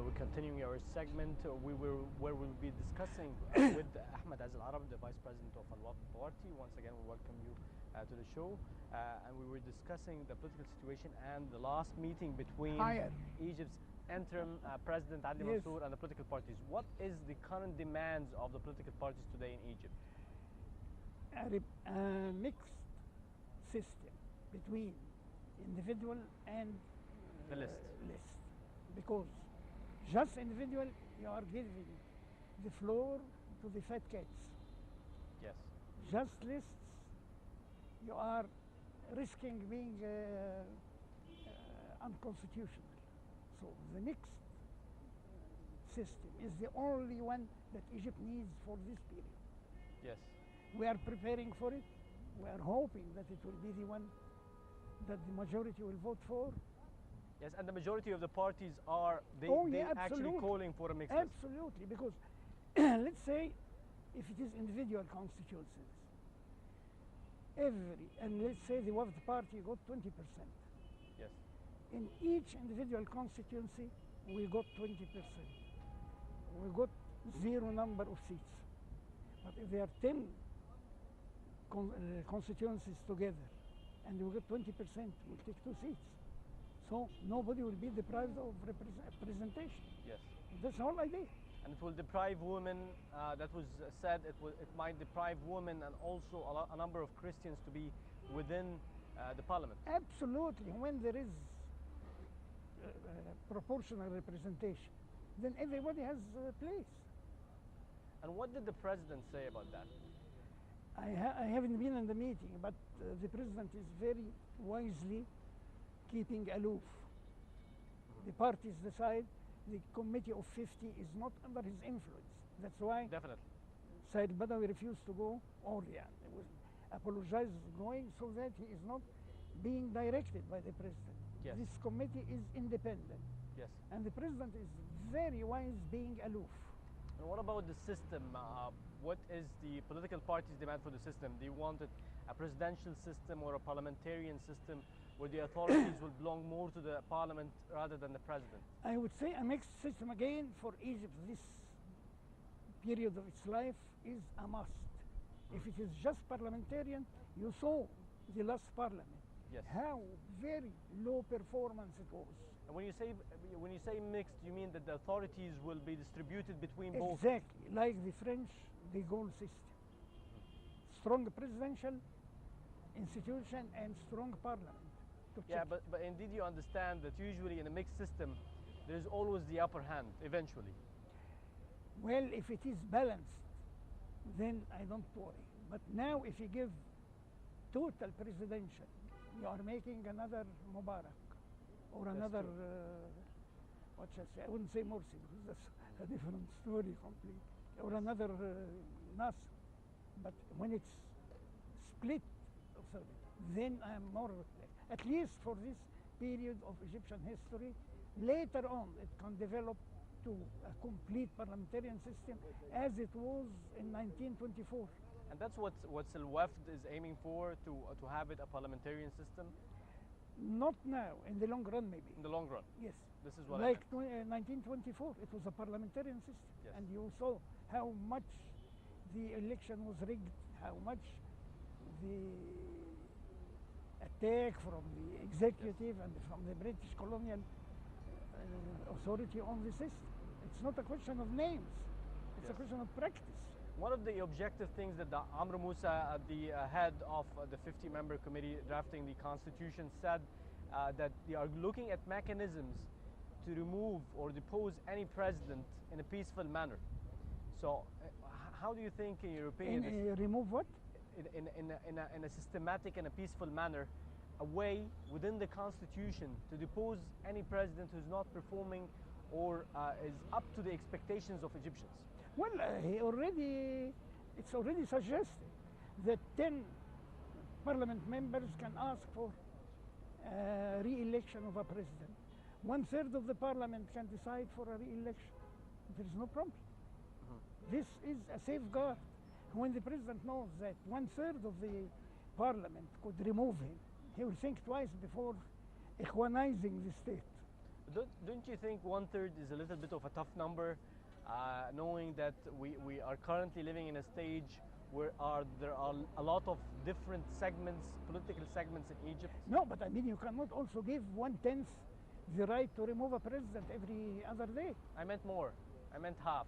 we're continuing our segment where we'll be discussing with Ahmed Al-Arab, the Vice President of Al-Wafd Party. Once again, we welcome you to the show. And we were discussing the political situation and the last meeting between Egypt's interim President Adli Mansour and the political parties. What is the current demands of the political parties today in Egypt? A mixed system between individual and the list. Because just individual, you are giving the floor to the fat cats. Yes. Just lists, you are risking being unconstitutional. So the mixed system is the only one that Egypt needs for this period. Yes. We are preparing for it. We are hoping that it will be the one that the majority will vote for. Yes, and the majority of the parties are actually calling for a mixed list. Absolutely, because let's say if it is individual constituencies, and let's say the Wafd party got 20%. Yes. In each individual constituency, we got 20%. We got zero number of seats. But if there are 10 constituencies together, and we get 20%, we'll take 2 seats. So nobody will be deprived of representation. Yes. That's the whole idea. And it will deprive women, that was said, it might deprive women and also a number of Christians to be within the parliament. Absolutely. When there is proportional representation, then everybody has a place. And what did the president say about that? I haven't been in the meeting, but the president is very wisely keeping aloof. The parties decide. The committee of 50 is not under his influence. That's why definitely Said Badawi refused to go, or apologized going, so that he is not being directed by the president. Yes. This committee is independent. Yes. And the president is very wise being aloof. And what about the system? What is the political party's demand for the system? Do you want a presidential system or a parliamentarian system where the authorities will belong more to the parliament rather than the president? I would say a mixed system again for Egypt. This period of its life is a must. If it is just parliamentarian, you saw the last parliament. Yes. How very low performance it was. And when you say mixed, you mean that the authorities will be distributed between both? Exactly, like the French de Gaulle system. Strong presidential institution and strong parliament. Yeah, but indeed you understand that usually in a mixed system, there's always the upper hand eventually. Well, if it is balanced, then I don't worry. But now if you give total presidential, you are making another Mubarak or another, what shall I say, I wouldn't say Morsi because that's a different story completely, or another Nasser. But when it's split, then I am more at least for this period of Egyptian history. Later on, it can develop to a complete parliamentarian system as it was in 1924. And that's what Al-Wafd is aiming for, to have it a parliamentarian system? Not now, in the long run maybe. In the long run? Yes. This is what like 1924, it was a parliamentarian system. Yes. And you saw how much the election was rigged, how much the attack from the executive and from the British colonial authority on the system. It's not a question of names, it's a question of practice. One of the objective things that Amr Moussa, the head of the 50-member committee drafting the constitution, said that they are looking at mechanisms to remove or depose any president in a peaceful manner. So how do you think, in your opinion, remove what? In a systematic and a peaceful manner, a way within the constitution to depose any president who's not performing or is up to the expectations of Egyptians? Well, it's already suggested that 10 parliament members can ask for re-election of a president. 1/3 of the parliament can decide for a re-election. There is no problem. This is a safeguard. When the president knows that 1/3 of the parliament could remove him, he will think twice before equanizing the state. Don't you think 1/3 is a little bit of a tough number, knowing that we are currently living in a stage where there are a lot of different segments, political segments in Egypt? No, but I mean, you cannot also give 1/10 the right to remove a president every other day. I meant more. I meant half.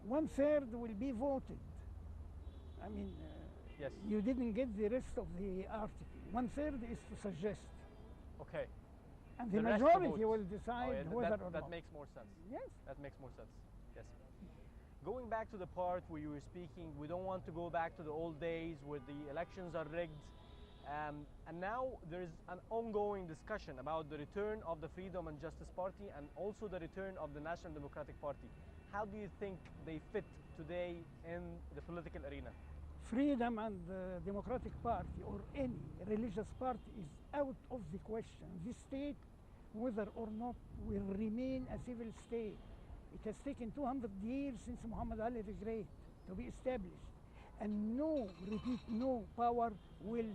1/3 will be voted. I mean, Yes. you didn't get the rest of the article. 1/3 is to suggest, Okay. and the rest to majority vote. will decide yeah, whether that, or that not. makes more sense. Yes. That makes more sense. Yes. Going back to the part where you were speaking, we don't want to go back to the old days where the elections are rigged. And now there is an ongoing discussion about the return of the Freedom and Justice Party and also the return of the National Democratic Party. How do you think they fit today in the political arena? Freedom and the Democratic Party or any religious party is out of the question. This state, whether or not, will remain a civil state. It has taken 200 years since Muhammad Ali the Great to be established. And no, repeat, no power will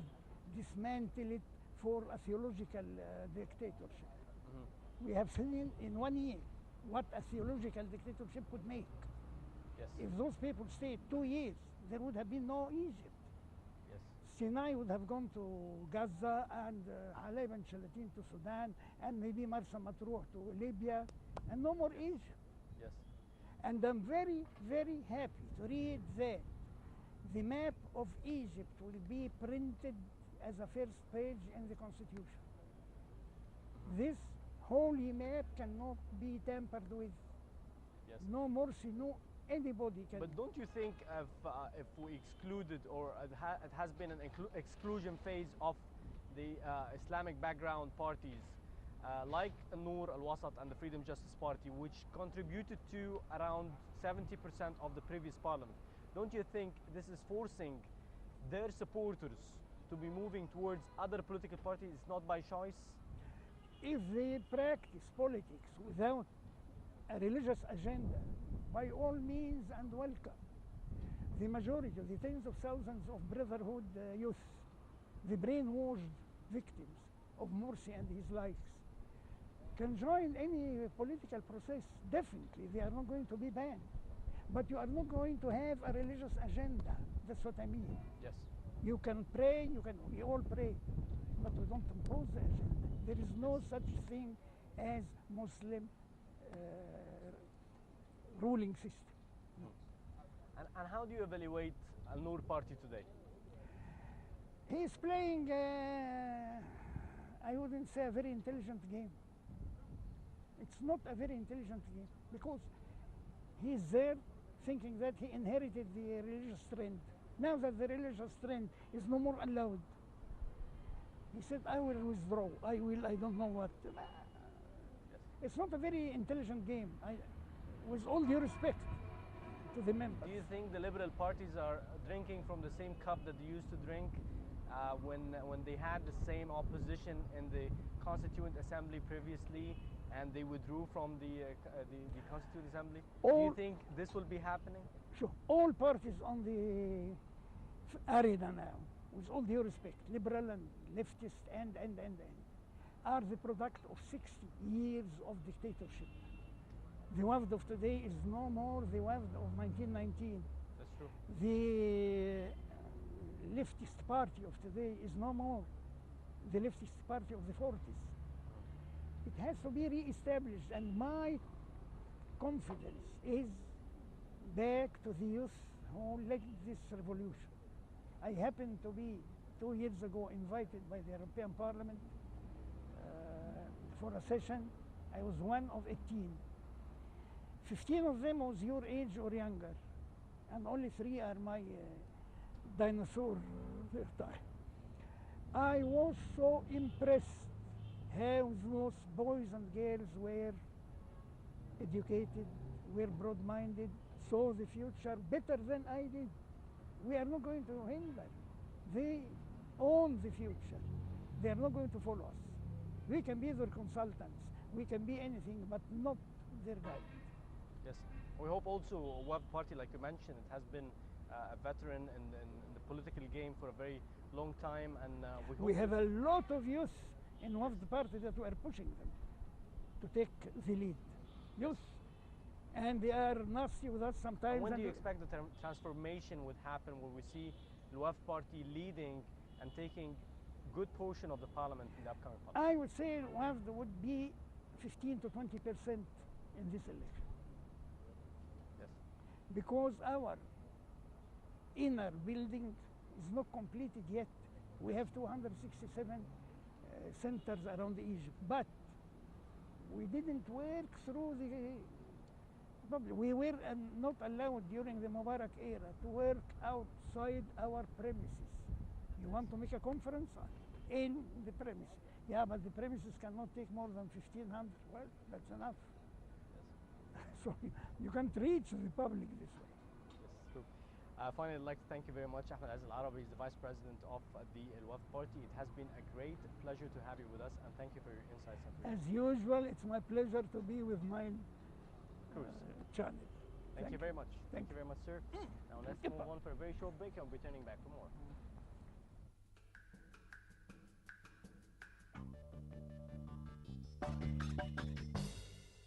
dismantle it for a theological dictatorship. Mm-hmm. We have seen in 1 year what a theological dictatorship could make. Yes. If those people stayed 2 years, there would have been no Egypt. Yes. Sinai would have gone to Gaza, and Halab and Shalatin to Sudan, and maybe Marsa Matruh to Libya, and no more Egypt. Yes. And I'm very, very happy to read that the map of Egypt will be printed as a first page in the Constitution. This holy map cannot be tampered with. Yes. No mercy, no anybody can. But don't you think if we excluded, or it has been an exclusion phase of the Islamic background parties like Noor al-Wasat and the Freedom Justice Party, which contributed to around 70% of the previous parliament, don't you think this is forcing their supporters to be moving towards other political parties? It's not by choice? If they practice politics without a religious agenda, by all means and welcome. The majority of the tens of thousands of Brotherhood youth, the brainwashed victims of Morsi and his likes, can join any political process. Definitely, they are not going to be banned. But you are not going to have a religious agenda. That's what I mean. Yes. You can pray, we all pray, but we don't impose the agenda. There is no such thing as Muslim ruling system. No. And how do you evaluate Al-Noor party today? He's playing, I wouldn't say a very intelligent game. It's not a very intelligent game because he's there thinking that he inherited the religious trend. Now that the religious trend is no more allowed, he said, I will withdraw. I don't know what. Yes. It's not a very intelligent game, with all due respect to the members. Do you think the liberal parties are drinking from the same cup that they used to drink when they had the same opposition in the Constituent Assembly previously, and they withdrew from the Constituent Assembly? Do you think this will be happening? Sure. All parties on the arena now, with all due respect, liberal and leftist and, are the product of 60 years of dictatorship. The WAFD of today is no more the WAFD of 1919. That's true. The leftist party of today is no more the leftist party of the 40s. It has to be re-established, and my confidence is back to the youth who led this revolution. I happened to be 2 years ago invited by the European Parliament for a session. I was one of 18. 15 of them was your age or younger, and only 3 are my dinosaur time. I was so impressed how those boys and girls were educated, were broad-minded, saw the future better than I did. We are not going to hinder. They own the future. They are not going to follow us. We can be their consultants. We can be anything, but not their guide. Yes. We hope also WAFD party, like you mentioned, it has been a veteran in the political game for a very long time, and we hope we have a lot of youth in WAFD party that we are pushing them. to take the lead. Youth. And they are nasty with us sometimes. And when do and you expect the transformation would happen where we see the WAF party leading and taking good portion of the parliament in the upcoming parliament? I would say WAF would be 15 to 20% in this election. Yes. Because our inner building is not completed yet. We have 267 centers around Egypt, but we didn't work through the public. We were not allowed during the Mubarak era to work outside our premises. You want to make a conference in the premises. Yeah, but the premises cannot take more than 1,500. Well, that's enough. Yes. So you can't reach the public this way. Yes, true. Finally, I'd like to thank you very much. Ahmed Aziz Al-Arabi is the Vice President of the WAF Party. It has been a great pleasure to have you with us, and thank you for your insights. As usual, it's my pleasure to be with my channel. Thank you very much. Thank Thank you very much, sir. Now let's move on for a very short break and we'll be returning back for more.